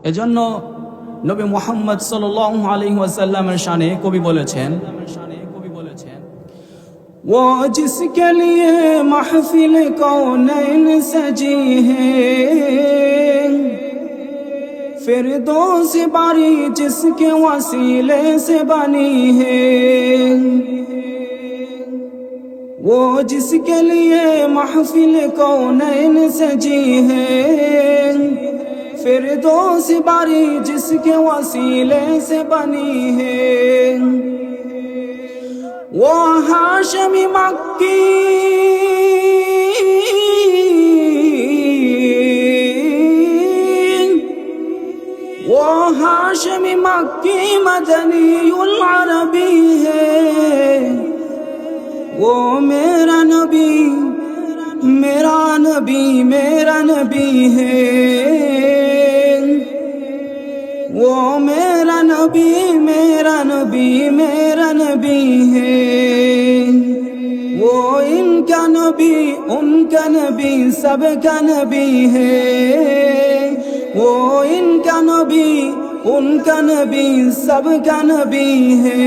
এজন্য নবী মুহাম্মদ সাল্লাল্লাহু আলাইহি ওয়াসাল্লামের শানে কবি বলেছেন, वो जिसके लिए महफिल कौनैन सजी है, फिरदौस बारी जिसके वसीले से बनी है, वो जिसके लिए महफिल कौनैन सजी है, फिरदौस बारी जिसके वसीले से बनी है, वो हाशमी मक्की वो हाशमी मक्की मदनी उल अरबी है, वो मेरा नबी मेरा नबी मेरा नबी है, वो मेरा नबी मेरा नबी मेरा नबी है, वो इनका नबी उनका नबी सबका नबी है, वो इनका नबी उनका नबी सबका नबी है।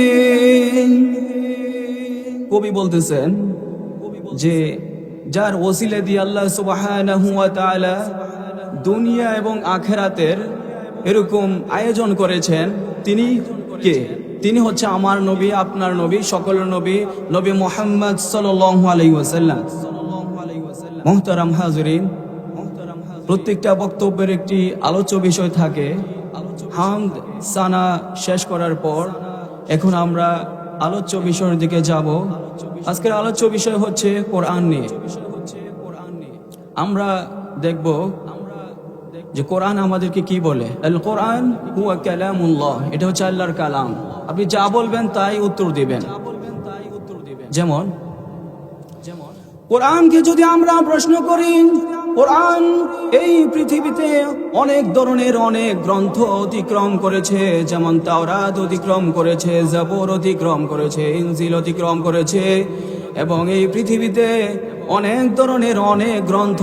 কবি বলতেছেন যে যার ওসিলা দিয়ে আল্লাহ সুবহানাহু ওয়া তাআলা দুনিয়া এবং আখিরাতের এরকম আয়োজন করেছেন, তিনি কে? তিনি হচ্ছে আমার নবী, আপনার নবী, সকলের নবী, নবী মুহাম্মদ সাল্লাল্লাহু আলাইহি ওয়াসাল্লাম। মুহতারাম হাজিরিন, প্রত্যেকটা বক্তব্যের একটি আলোচ্য বিষয় থাকে। হামদ সানা শেষ করার পর এখন আমরা আলোচ্য বিষয়ের দিকে যাব। আজকের আলোচ্য বিষয় হচ্ছে কোরআন নিয়ে। আমরা দেখব যে কোরআন আমাদেরকে কি বলে। আল কোরআন হুয়া কালামুল্লাহ, এটা হচ্ছে আল্লাহর কালাম। আপনি যা বলবেন তাই উত্তর দিবেন। যেমন কোরআনকে যদি আমরা প্রশ্ন করি, কোরআন এই পৃথিবীতে অনেক ধরনের অনেক গ্রন্থ অতিক্রম করেছে, যেমন তাওরাত অতিক্রম করেছে, জাবুর অতিক্রম করেছে, ইনজিল অতিক্রম করেছে, এবং এই পৃথিবীতে অনেক ধরনের অনেক গ্রন্থ